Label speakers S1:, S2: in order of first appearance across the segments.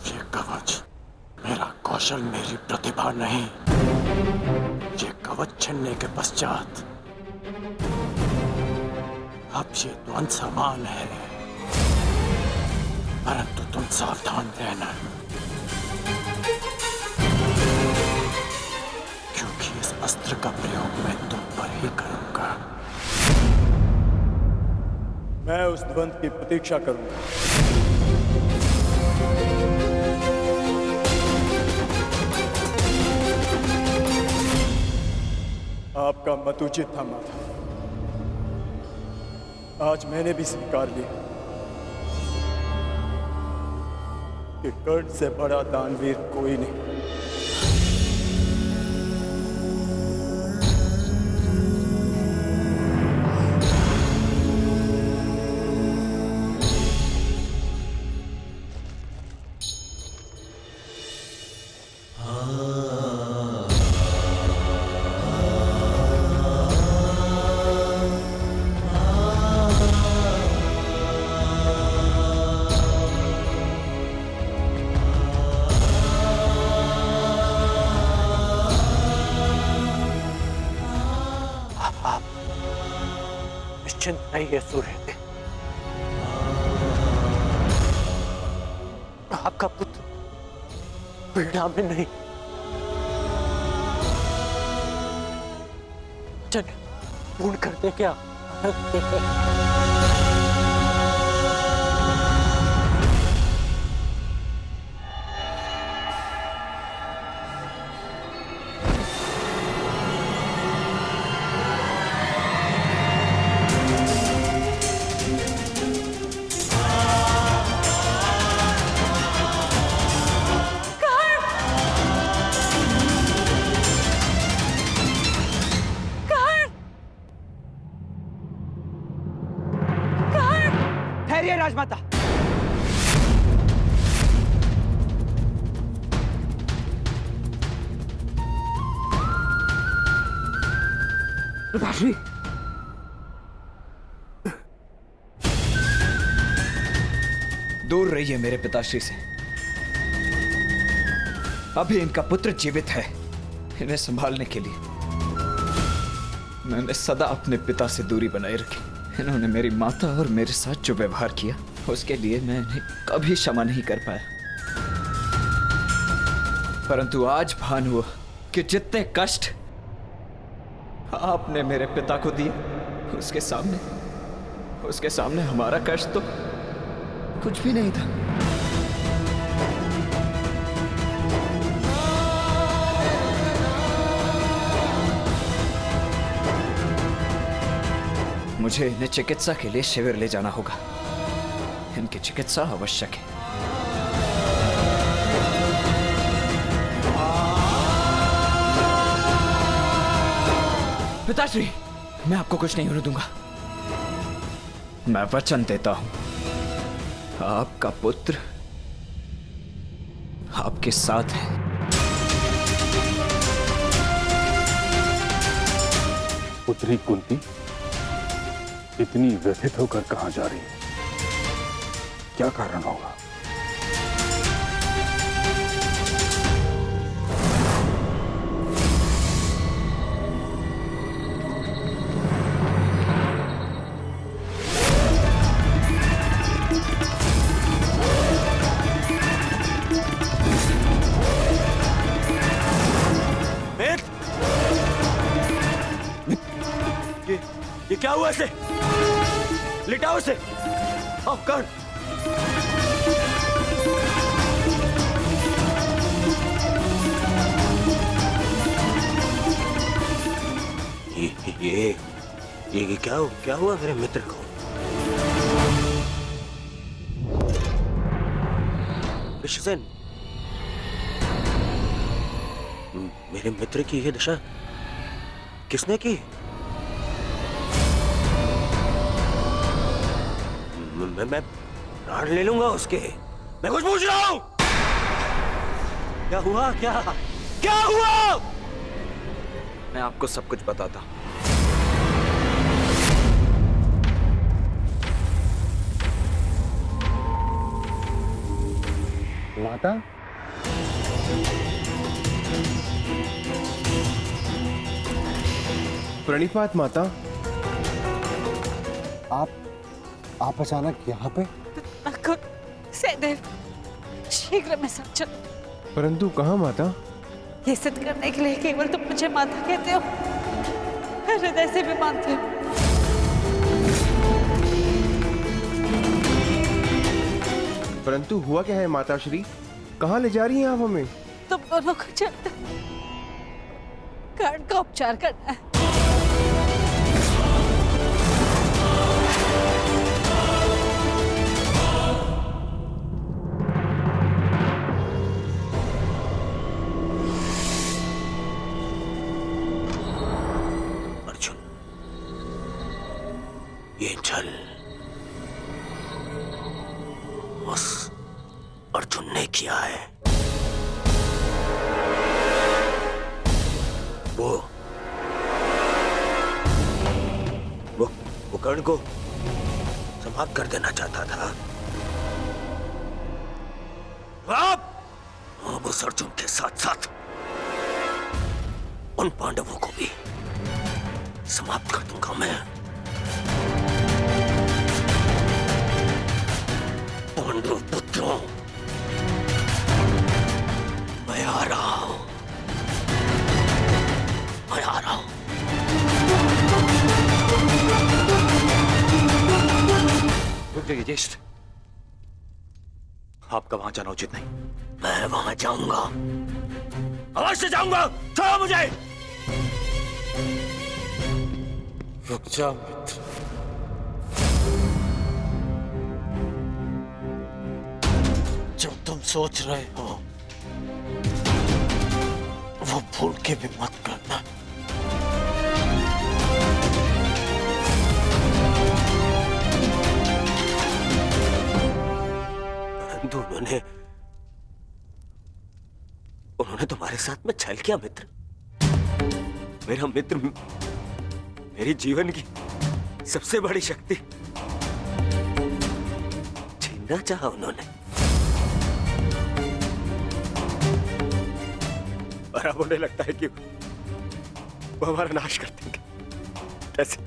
S1: ये कवच मेरा कौशल, मेरी प्रतिभा नहीं। ये कवच छीनने के पश्चात अब ये द्वंद समान है, परंतु तुम सावधान रहना, क्योंकि इस अस्त्र का प्रयोग मैं तुम पर ही करूंगा।
S2: मैं उस द्वंद की प्रतीक्षा करूंगा। आपका मत उचित था माता। आज मैंने भी स्वीकार लिया कि कर्ण से बड़ा दानवीर कोई नहीं।
S1: निश्चिंत रहिए सूर्य, आपका पुत्र पीड़ा में नहीं। चल पूर्ण कर दे क्या?
S3: राजमाता, पिताश्री,
S4: दूर रहिए मेरे पिताश्री से। अभी इनका पुत्र जीवित है। इन्हें संभालने के लिए मैंने सदा अपने पिता से दूरी बनाए रखी। इन्होंने मेरी माता और मेरे साथ जो व्यवहार किया, उसके लिए मैं इन्हें कभी क्षमा नहीं कर पाया। परंतु आज भान हुआ कि जितने कष्ट आपने मेरे पिता को दिए, उसके सामने हमारा कष्ट तो कुछ भी नहीं था। मुझे इन्हें चिकित्सा के लिए शिविर ले जाना होगा। इनकी चिकित्सा आवश्यक है। पिताश्री, मैं आपको कुछ नहीं होने दूंगा। मैं वचन देता हूं, आपका पुत्र आपके साथ है।
S5: पुत्री कुंती इतनी व्यथित होकर कहां जा रही है? क्या कारण होगा?
S1: ये क्या हुआ इसे? लिटाओ इसे। आओ कर्ण। ये क्या हुआ मेरे मित्र को? विश्वसेन, मेरे मित्र की ये दशा किसने की? मैं प्राण ले लूंगा उसके। मैं कुछ पूछ रहा हूं। क्या हुआ? क्या हुआ?
S4: मैं आपको सब कुछ बताता हूं।
S2: माता, प्रणिपात माता। आप अचानक यहाँ पे?
S6: सहदेव, शीघ्र में सब चलो।
S2: परंतु कहाँ माता?
S6: ये सिद्ध करने के लिए केवल तुम मुझे माता कहते हो, हृदय से भी मानते हो।
S2: परंतु हुआ क्या है माता श्री? कहाँ ले जा रही हैं आप हमें?
S6: तुम दोनों को चलते कर्ण का उपचार करना है।
S1: अर्जुन, ये छल उस अर्जुन ने किया है। वो कर्ण को समाप्त कर देना चाहता था। अब उस अर्जुन के साथ साथ उन पांडवों को भी समाप्त कर दूंगा मैं। पांडव पुत्रों, मैं आ रहा हूं, मैं आ रहा हूं।
S7: रुक जाइए ज्येष्ठ, आपका वहां जाना उचित नहीं।
S1: मैं वहां जाऊंगा, अवश्य जाऊंगा। छोड़ो मुझे।
S7: रुक जा मित्र, जो तुम सोच रहे हो वो भूल के भी मत करना।
S1: परंतु उन्होंने तुम्हारे साथ में छल किया मित्र। मेरा मित्र, मेरी जीवन की सबसे बड़ी शक्ति छीनना चाहा उन्होंने, और अब उन्हें लगता है कि वो हमारा नाश कर देंगे। कैसे?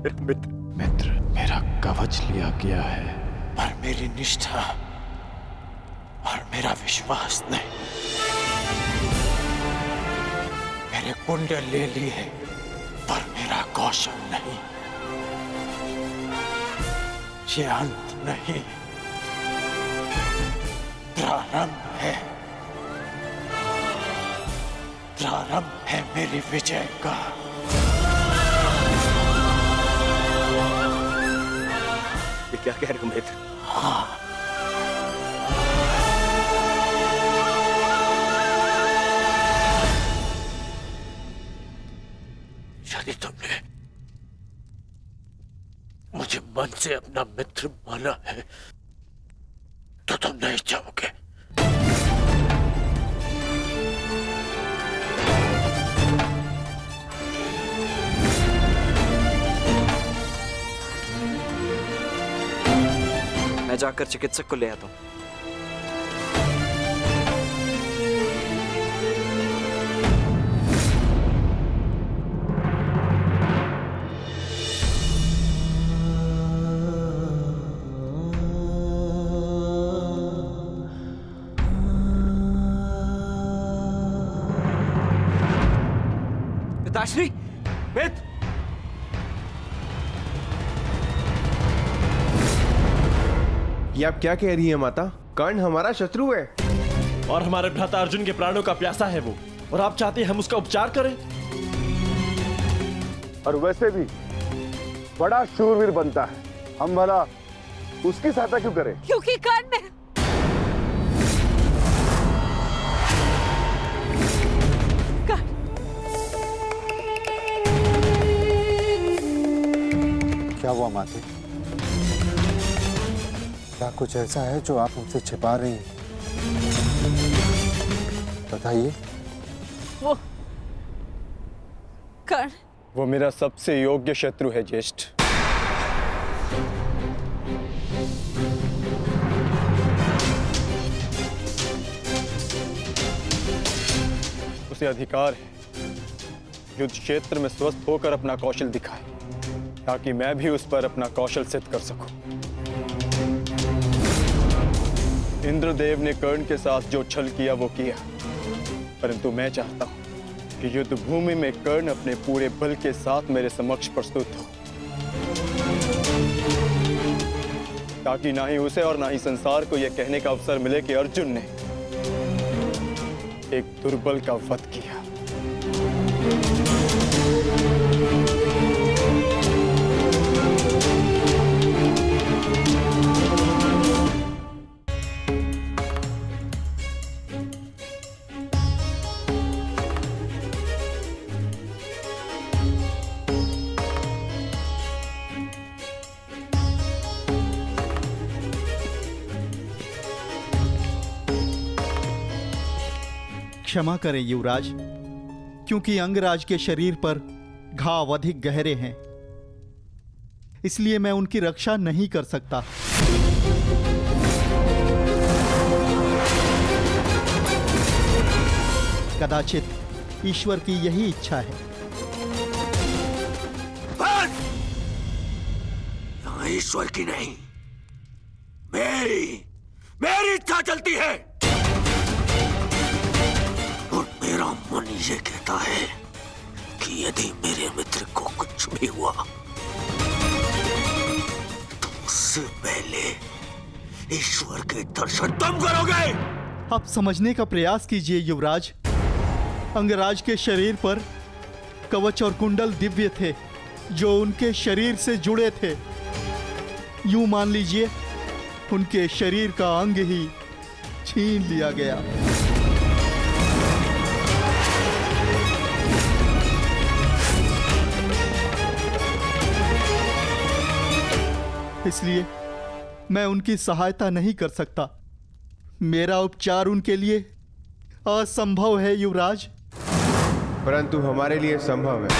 S1: मेरा
S7: मित्र, मेरा कवच लिया गया है, पर मेरी निष्ठा और मेरा विश्वास नहीं। मेरे कुंडल ले लिए, पर मेरा कौशल नहीं। ये अंत नहीं, प्रारंभ है। प्रारंभ है मेरी विजय का।
S1: ये क्या कह रहे हो मित्र?
S7: हाँ, यदि तुमने मुझे मन से अपना मित्र माना है तो तुम नहीं चाहोगे।
S4: मैं जाकर चिकित्सक को ले आता हूं।
S3: पिताश्री,
S1: मित्र,
S2: ये आप क्या कह रही हैं माता? कर्ण हमारा शत्रु है
S8: और हमारे भ्राता अर्जुन के प्राणों का प्यासा है वो, और आप चाहते हैं हम उसका उपचार करें?
S5: और वैसे भी बड़ा शूरवीर बनता है, हम भला उसकी सहायता क्यों करें?
S6: क्योंकि कर्ण ने
S9: क्या हुआ माते? क्या कुछ ऐसा है जो आप हमसे छिपा रही हैं? बताइए।
S6: वो कर्ण,
S2: वो मेरा सबसे योग्य शत्रु है ज्येष्ठ।
S10: उसे अधिकार है युद्ध क्षेत्र में स्वस्थ होकर अपना कौशल दिखाए, ताकि मैं भी उस पर अपना कौशल सिद्ध कर सकूं। इंद्रदेव ने कर्ण के साथ जो छल किया वो किया, परंतु मैं चाहता हूं कि युद्ध भूमि में कर्ण अपने पूरे बल के साथ मेरे समक्ष प्रस्तुत हो, ताकि ना ही उसे और ना ही संसार को यह कहने का अवसर मिले कि अर्जुन ने एक दुर्बल का वध किया।
S11: क्षमा करें युवराज, क्योंकि अंगराज के शरीर पर घाव अधिक गहरे हैं, इसलिए मैं उनकी रक्षा नहीं कर सकता। कदाचित ईश्वर की यही इच्छा है।
S1: बस! यहाँ ईश्वर की नहीं, मेरी इच्छा चलती है। और मेरा मन ये कहता है कि यदि मेरे मित्र को कुछ भी हुआ तो उससे पहले ईश्वर के दर्शन तुम करोगे।
S11: आप समझने का प्रयास कीजिए युवराज। अंगराज के शरीर पर कवच और कुंडल दिव्य थे, जो उनके शरीर से जुड़े थे। यूं मान लीजिए उनके शरीर का अंग ही छीन लिया गया। इसलिए मैं उनकी सहायता नहीं कर सकता। मेरा उपचार उनके लिए असंभव है युवराज।
S2: परंतु हमारे लिए संभव है।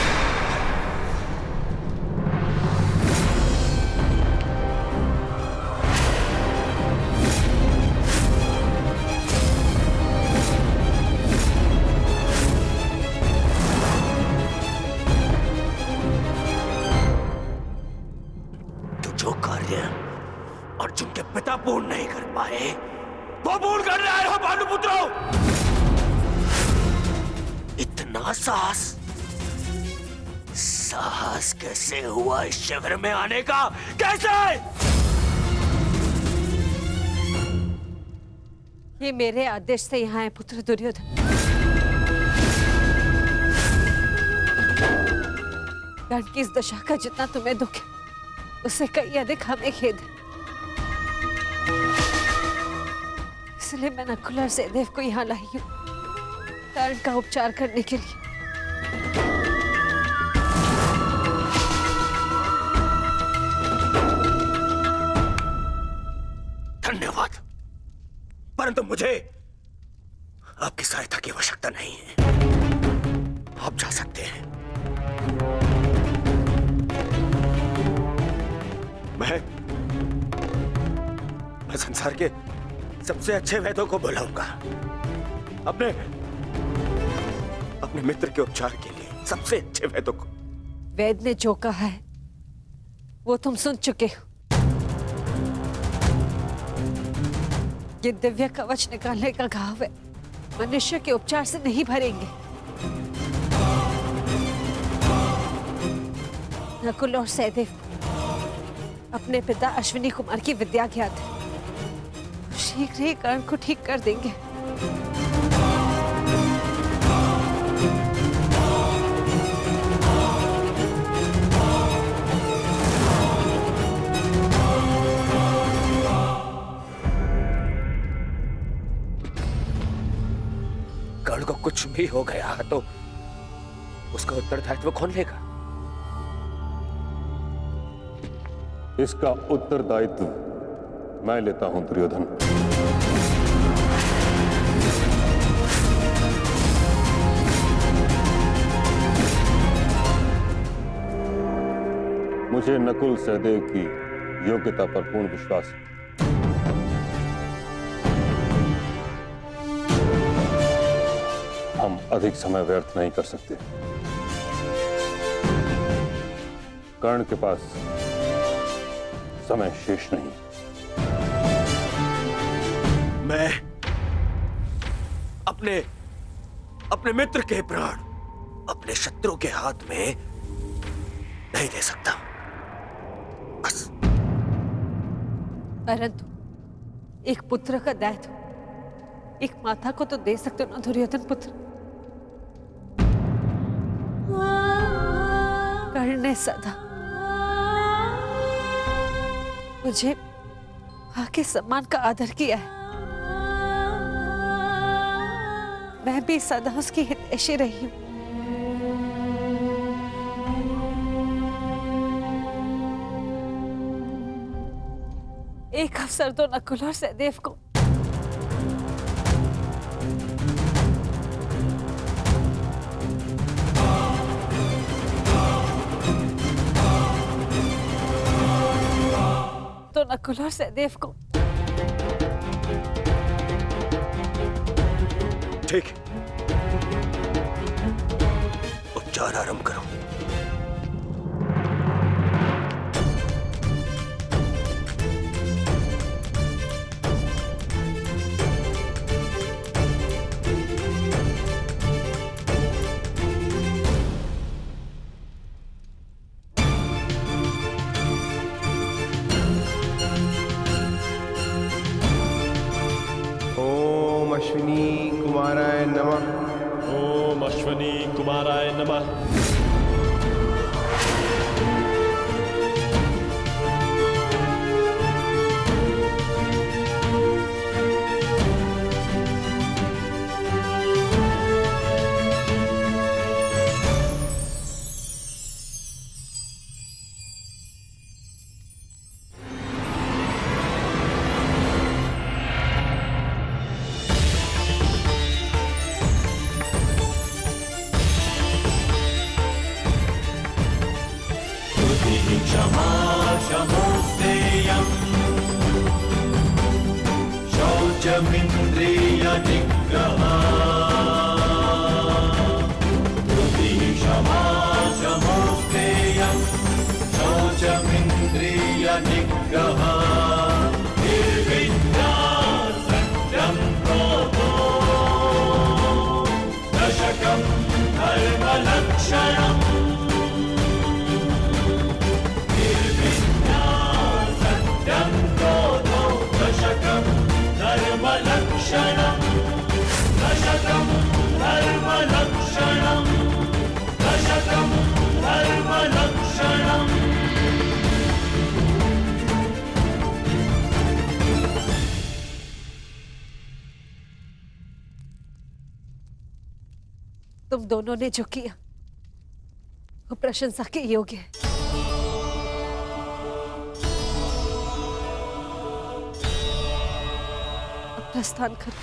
S1: अर्जुन के पिता पूर्ण नहीं कर पाए, वो पूर्ण कर रहे हो भानुपुत्रों। इतना साहस कैसे हुआ इस शिविर में आने का? कैसे?
S6: ये मेरे आदेश से यहाँ है पुत्र दुर्योधन। कर्ण की इस दशा का जितना तुम्हें दुख है, उससे कई अधिक हमें खेद है। इसलिए मैं नकुल और सहदेव को यहाँ लाई हूँ कर्ण का उपचार करने के लिए।
S1: धन्यवाद, परंतु मुझे आपकी सहायता की आवश्यकता नहीं है। आप जा सकते हैं। मैं संसार के सबसे अच्छे वैद्यों को बुलाऊंगा, अपने मित्र के उपचार के लिए सबसे अच्छे वैद्यों को।
S6: वैद्य ने जो कहा है वो तुम सुन चुके हो। ये दिव्य कवच निकालने का घाव है, मनुष्य के उपचार से नहीं भरेंगे। नकुल और सहदेव अपने पिता अश्विनी कुमार की विद्या ज्ञात है, शीघ्र ही कर्ण को ठीक कर देंगे।
S1: कर्ण को कुछ भी हो गया तो उसका उत्तरदायित्व कौन लेगा?
S5: इसका उत्तरदायित्व मैं लेता हूं दुर्योधन। मुझे नकुल सहदेव की योग्यता पर पूर्ण विश्वास है। हम अधिक समय व्यर्थ नहीं कर सकते। कर्ण के पास समय शेष नहीं।
S1: मैं अपने मित्र के प्राण अपने शत्रु के हाथ में नहीं दे सकता, बस।
S6: परंतु एक पुत्र का दायित्व एक माता को तो दे सकते हो ना दुर्योधन पुत्र। कर्ण ने सदा मुझे मां के सम्मान का आदर किया है। मैं भी सदा उसकी हितैषी रही हूं। एक अवसर तो नकुल और सहदेव को नकुल और सहदेव को
S1: ठीक, उपचार आरंभ करो।
S2: ओम अश्विनी कुमाराय नमः।
S8: ओम अश्विनी कुमाराय नमः।
S6: तुम दोनों ने जो किया वो प्रशंसा के योग्य है। अब प्रस्थान करो।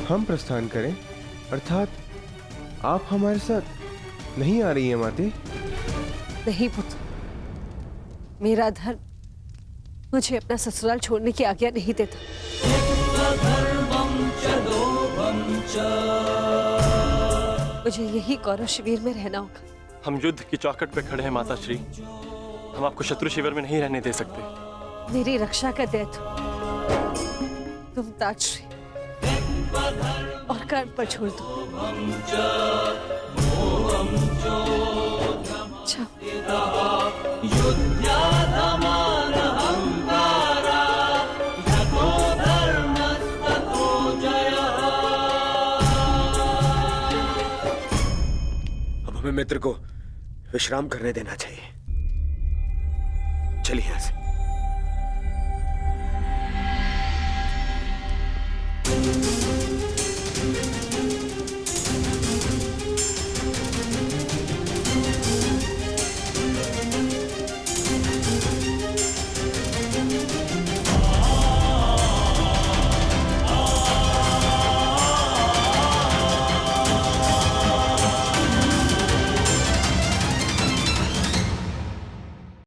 S2: हम प्रस्थान करें, अर्थात आप हमारे साथ नहीं आ रही हैं माते?
S6: नहीं पुत्र, मेरा धर्म मुझे अपना ससुराल छोड़ने की आज्ञा नहीं देता। मुझे यही कौरव शिविर में रहना होगा।
S8: हम युद्ध की चौखट पे खड़े हैं माता श्री, हम आपको शत्रु शिविर में नहीं रहने दे सकते।
S6: मेरी रक्षा का दायित्व तुम ताजश्री और कर्ण पर छोड़ दो।
S1: अब हमें मित्र को विश्राम करने देना चाहिए। चलिए यहां से।